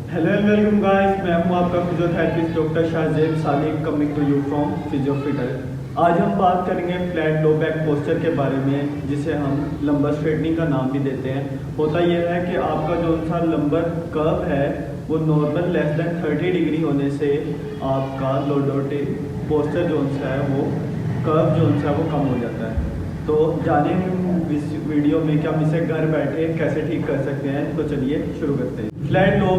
Hello and welcome guys, मैं हूं आपका physiotherapist doctor Shahzeb Salik coming to you from Physiofitter. आज हम बात करेंगे फ्लैट लो बैक पोस्चर के बारे में, जिसे हम लंबर स्ट्रेटनिंग का नाम भी देते हैं। होता यह है कि आपका जो सा लंबर कर्व है वो नॉर्मल लेस देन 30 डिग्री होने से आपका लोडोटिक पोस्चर जो सा है वो कर्व जो सा है वो कम हो जाता है। तो जानेंगे इस वीडियो में कि हम इसे घर बैठे कैसे ठीक कर सकते हैं। तो चलिए शुरू करते हैं। फ्लैट लो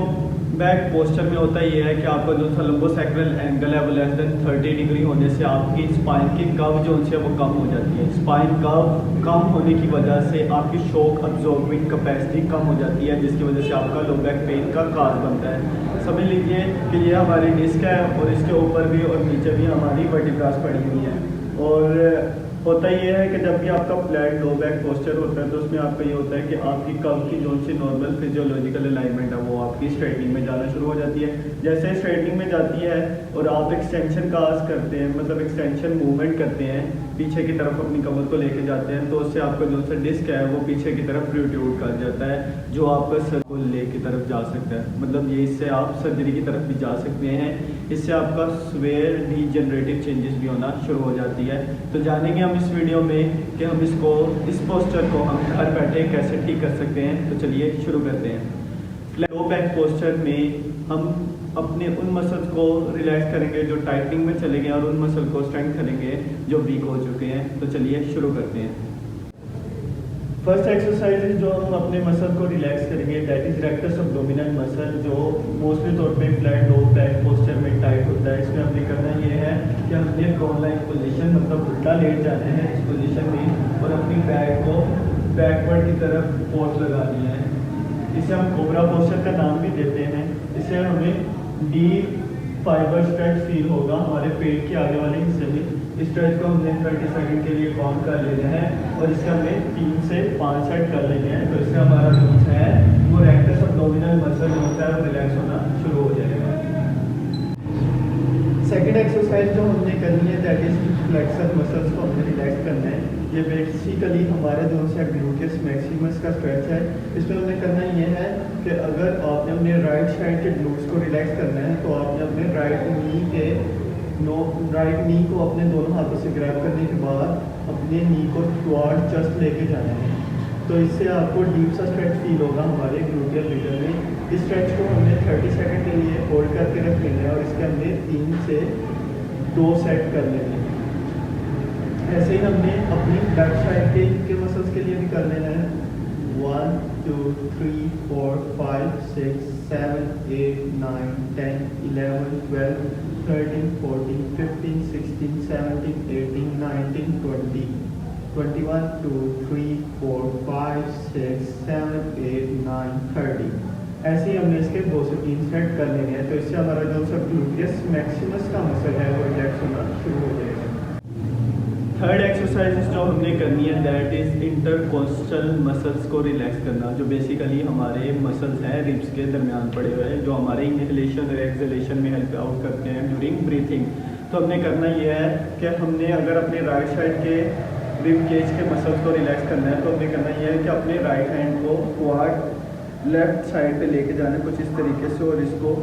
बैक पोस्चर में होता ये है कि आपका जो सा लंबोसैक्रल एंगल है वो लेस देन 30 डिग्री होने से आपकी स्पाइन की कर्व जो है वो कम हो जाती है। स्पाइन कर्व कम होने की वजह से आपकी शॉक अब्जॉर्बिंग कैपेसिटी कम हो जाती है, जिसकी वजह से आपका लो बैक पेन का काज बनता है। समझ लीजिए कि ये हमारी डिस्क है और इसके ऊपर भी और नीचे भी हमारी वर्टिब्रास पड़ी हुई है। और होता ये है कि जब भी आपका फ्लैट लो बैक पोस्चर होता है तो उसमें आपका ये होता है कि आपकी कर्व की जो सी नॉर्मल फिजियोलॉजिकल अलाइनमेंट है वो आपकी स्ट्रेटनिंग में जाना शुरू हो जाती है। जैसे स्ट्रेटनिंग में जाती है और आप एक्सटेंशन काज करते हैं, मतलब एक्सटेंशन मूवमेंट करते हैं, पीछे की तरफ अपनी कमर को लेके जाते हैं, तो उससे आपका जो सा डिस्क है वो पीछे की तरफ प्रोट्रूड कर जाता है, जो आपका सर को ले की तरफ जा सकता है। मतलब ये इससे आप सर्जरी की तरफ भी जा सकते हैं। इससे आपका स्वेयर डीजनरेटिव चेंजेस भी होना शुरू हो जाती है। तो जानेंगे हम इस वीडियो में कि हम इस पोस्चर को हम घर बैठे कैसे ठीक कर सकते हैं। तो चलिए शुरू करते हैं। लो बैक पोस्चर में हम अपने उन मसल्स को रिलैक्स करेंगे जो टाइटनिंग में चले गए और उन मसल को स्ट्रेंथ करेंगे जो वीक हो चुके हैं। तो चलिए शुरू करते हैं। फर्स्ट एक्सरसाइज जो हम अपने मसल को रिलैक्स करेंगे that is rectus abdominal muscle, जो मोस्टली तौर पे फ्लैट लो बैक पोस्चर में टाइट होता है। इसमें हमने करना ये है कि हमने प्रोन लाइन पोजीशन मतलब उल्टा लेट जाना है इस पोजीशन में और अपनी बैक को बैकवर्ड की तरफ फोर्स लगानी है। इसे हम कोबरा पोस्चर का नाम भी देते हैं। इसे हमें डीप फाइबर स्ट्रेच फील होगा हमारे पेट के आगे वाले हिस्से में। इस स्ट्रेच को हमने 30 सेकंड के लिए काउंट कर लेना है और इससे हमें 3 से 5 सेट कर लेने हैं। तो इससे हमारा जो है वो रेक्टस एब्डोमिनल मसल जो होता है वो रिलैक्स होना शुरू हो जाएगा। सेकंड एक्सरसाइज जो हमने करनी है दैट इज फ्लेक्सर मसल्स को हमने रिलैक्स करना है। ये बेसिकली हमारे दोनों से ग्लूटियस मैक्सिमस का स्ट्रेच है। इसमें हमने करना ये है कि अगर आपने अपने राइट साइड के ग्लूट्स को रिलैक्स करना है तो आपने अपने राइट नी को अपने दोनों हाथों से ग्रैब करने के बाद अपने नी को टुवर्ड चेस्ट लेके जाना है। तो इससे आपको डीप सा स्ट्रेच फील होगा हमारे ग्लूटियल रीजन में। इस स्ट्रेच को हमने 30 सेकंड के लिए होल्ड करके रख लेना है और इसके हमने 3 से 2 सेट कर लेने हैं। ऐसे ही हमने अपनी बैक साइड के मसल्स के लिए भी कर लेना है। 1 2 3 4 5 6 7 8 9 10 11 12 13 14 15 16 17 18 19 20 21 2 3 4 5 6 7 8 9 30। ऐसे ही हमने इसके 2 से 3 सेट कर लेने हैं। तो इससे हमारा जो सा ग्लूटियस मैक्सिमस का मसल है वो रिलैक्स होना शुरू हो जाएगा। थर्ड एक्सरसाइज जो हमने करनी है दैट इज इंटरकोस्टल मसल्स को रिलैक्स करना, जो बेसिकली हमारे मसल्स हैं रिब्स के दरमियान पड़े हुए हैं, जो हमारे इनहेलेशन और एक्सहेलेशन में हेल्प आउट करते हैं ड्यूरिंग ब्रीथिंग। तो हमने करना ये है कि हमने अगर अपने राइट साइड के रिब केज के मसल्स को रिलैक्स करना है तो हमने करना ये है कि अपने राइट हैंड को टुवर्ड लेफ्ट साइड पे लेके जाना है कुछ इस तरीके से और इसको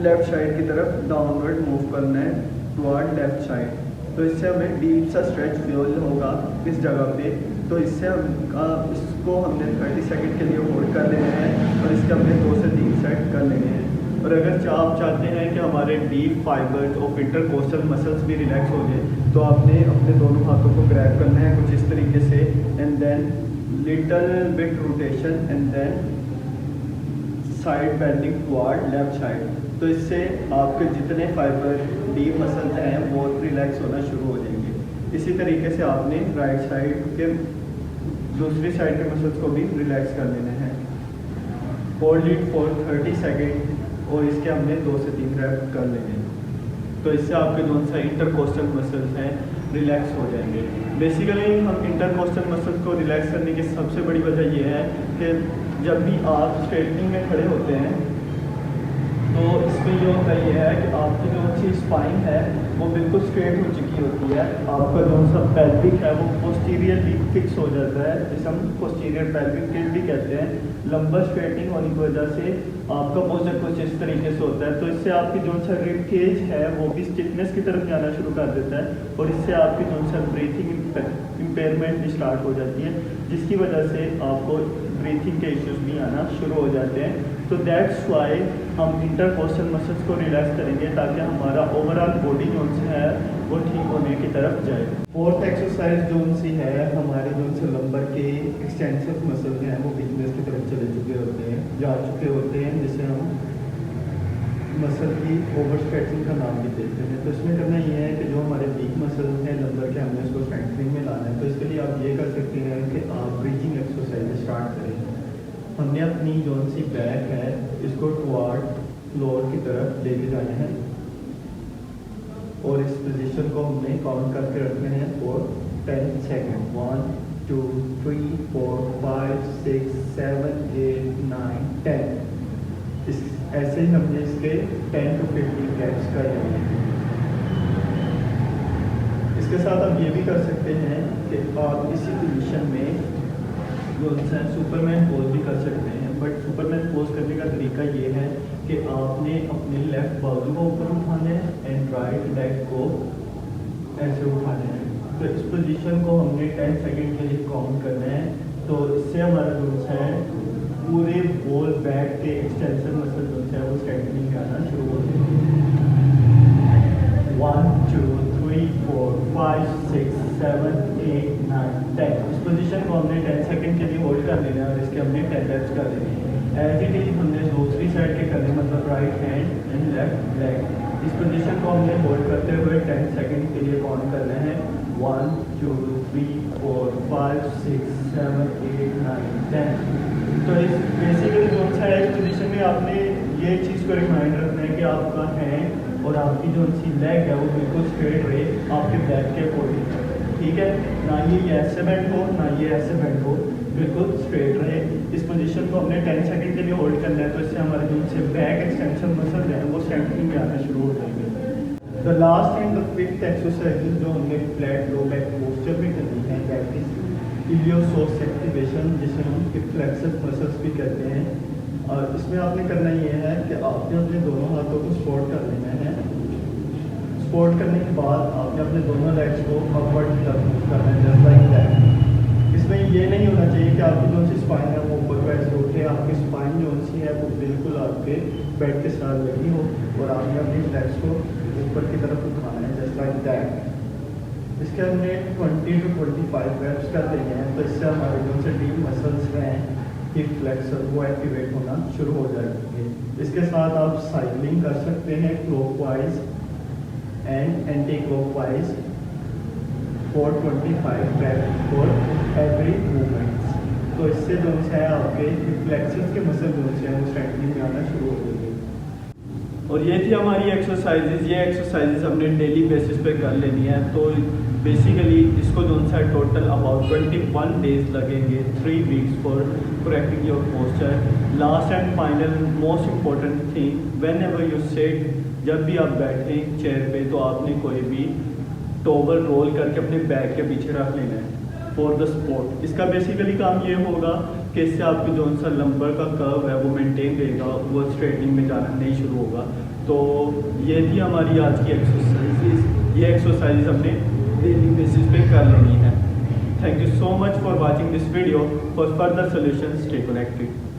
लेफ्ट साइड की तरफ डाउनवर्ड मूव करना है टुवर्ड लेफ्ट साइड। तो इससे हमें डीप सा स्ट्रेच फील होगा इस जगह पे। तो इससे हम इसको हमने 30 सेकंड के लिए होल्ड कर लेना है और इसके हमने 2 से 3 सेट कर लेने हैं। और अगर आप चाहते हैं कि हमारे डीप फाइबर्स और इंटरकोस्टल मसल्स भी रिलैक्स हो जाए तो आपने अपने दोनों हाथों को ग्रैब करना है कुछ इस तरीके से and then little bit rotation and then side bending toward left side. तो इससे आपके जितने फाइबर डीप मसल्स हैं वो रिलैक्स होना शुरू हो जाएंगे। इसी तरीके से आपने राइट साइड के दूसरी साइड के मसल्स को भी रिलैक्स कर लेने हैं। होल्ड इट फॉर 30 सेकेंड और इसके हमने 2 से 3 रैप कर लेंगे। तो इससे आपके जो सा इंटरकोस्टल मसल्स हैं रिलैक्स हो जाएंगे। बेसिकली हम इंटरकोस्टल मसल्स को रिलैक्स करने की सबसे बड़ी वजह यह है कि जब भी आप स्ट्रेटनिंग में खड़े होते हैं तो इसमें जो होता ये है कि आपकी जो सी स्पाइन है वो बिल्कुल स्ट्रेट हो चुकी होती है। आपका जो सा पेल्विक है वो पोस्टीरियरली फिक्स हो जाता है, जिसे हम पोस्टीरियर पेल्विक टिल्ट भी कहते हैं। लंबर स्ट्रेटनिंग होने की वजह से आपका पोस्चर कुछ इस तरीके से होता है। तो इससे आपकी जो सा रिब केज है वो भी स्टिफनेस की तरफ जाना शुरू कर देता है और इससे आपकी जो सा ब्रीथिंग इम्पेयरमेंट भी स्टार्ट हो जाती है, जिसकी वजह से आपको ब्रीथिंग के इश्यूज भी आना शुरू हो जाते हैं। तो दैट्स वाई हम इंटरकोस्टल मसल्स को रिलैक्स करेंगे ताकि हमारा ओवरऑल बॉडी जोन है वो ठीक होने की तरफ जाए। फोर्थ एक्सरसाइज जोन सी है, हमारे जोन से लंबर के एक्सटेंसिव मसल हैं वो वीकनेस की तरफ चले चुके होते हैं, जा चुके होते हैं, जिसे हम मसल की ओवर स्ट्रेचिंग का नाम भी देते हैं। तो इसमें करना ये है कि जो हमारे वीक मसल हैं लंबर के, हमने इसको स्ट्रेंथनिंग में लाना है। तो इसके लिए आप ये कर सकते हैं कि आप ब्रीथिंग एक्सरसाइज स्टार्ट करें। हमने अपनी जोन सी बैक है इसको टुवार्ड फ्लोर की तरफ लेके जाना है और इस पोजीशन को हमने काउंट करके रखने हैं फॉर 10 सेकेंड। 1 2 3 4 5 6 7 8 9 10। इस ऐसे ही हमने इसके 10 to 15 रेप्स करने हैं। इसके साथ आप ये भी कर सकते हैं कि आप इसी पोजीशन में जो है सुपरमैन पोज भी कर सकते हैं। बट सुपरमैन पोज करने का तरीका ये है कि आपने अपने लेफ्ट बाजू को ऊपर उठाना है एंड राइट लेग को ऐसे उठाना है। तो इस पोजीशन को हमने 10 सेकंड के लिए काउंट करना है। तो इससे हमारा जो है पूरे होल बैक के एक्सटेंशन मसल जो है वो स्ट्रेंथनिंग आना शुरू होते हैं। 1 2 3 4 5 6 7 8 9 10। इस पोजीशन को हमने 10 सेकंड के लिए होल्ड कर लेना है और इसके हमने 10 रेप्स कर लेने हैं। एज इट इज हमने दूसरी साइड के करने, मतलब right hand and left leg. इस पोजीशन को हमने होल्ड करते हुए 10 सेकंड के लिए काउंट करना है। 1 2 3 4 5 6 7 8 9 10। तो इस बेसिकली जो है इस पोजीशन में आपने ये चीज़ को रिमाइंड रखना है कि आपका हैंड और आपकी जो सी लेग है वो बिल्कुल स्ट्रेट रहे आपके बैक के अकॉर्डिंग, ठीक है। ना ये ऐसे बेंड हो ना ये ऐसे बेंड हो, बिल्कुल स्ट्रेट रहे। इस पोजीशन को हमने 10 सेकंड के लिए होल्ड करना है। तो इससे हमारे जो से बैक एक्सटेंशन मसल है वो स्ट्रेंथनिंग में आना शुरू हो जाएंगे। The last and the fifth exercise जो हमने फ्लैट लो बैक पोस्चर में करनी है, दैट इज इलियोसोर्स एक्टिवेशन, जिसे हम फ्लेक्सस मसल्स भी कहते हैं। और इसमें आपने करना ये है कि आपने अपने दोनों हाथों को सपोर्ट कर लेना है। सपोर्ट करने के बाद आपने अपने दोनों लेग्स को अपवर्ड की तरफ मूव करना है, जस्ट लाइक दैट। इसमें ये नहीं होना चाहिए कि आपकी जो सी स्पाइन है वो ऊपर वैसे उठे, आपकी स्पाइन जो सी है वो बिल्कुल आपके बेड के साथ लगी हो और आपने अपनी लेग्स को ऊपर की तरफ उठाना है, जस्ट लाइक दैट। इसके हमने 20 to 25 रेप्स कर लेंगे हैं। तो इससे हमारे जो से डीप मसल्स हैं हिप फ्लेक्सर वो एक्टिवेट होना शुरू हो जाएंगे। इसके साथ आप साइकिलिंग कर सकते हैं clockwise and anti clockwise for 25 reps for every movements. तो इससे जो है आपके हिप फ्लेक्सर्स के मसल जो है वो स्ट्रेंथनिंग में आना शुरू हो जाएंगे। और ये थी हमारी एक्सरसाइजेज। ये एक्सरसाइजेज हमने डेली बेसिस पे कर लेनी है। तो बेसिकली इसको जो सा टोटल अबाउट 21 डेज लगेंगे, 3 weeks for correcting your posture. Last and final most important thing, when ever you sit, जब भी आप बैठें चेयर पे तो आपने कोई भी टॉवल रोल करके अपने बैक के पीछे रख लेना है फॉर द सपोर्ट। इसका बेसिकली काम ये होगा कि इससे आपकी जो सा लंबर का कर्व है वो मेंटेन रहेगा, वो स्ट्रेटनिंग में जाना नहीं शुरू होगा। तो ये थी हमारी आज की एक्सरसाइजेज। ये एक्सरसाइजेज हमने डेली बेसिस पे कर लेनी है। Thank you so much for watching this video. For further solution stay connected.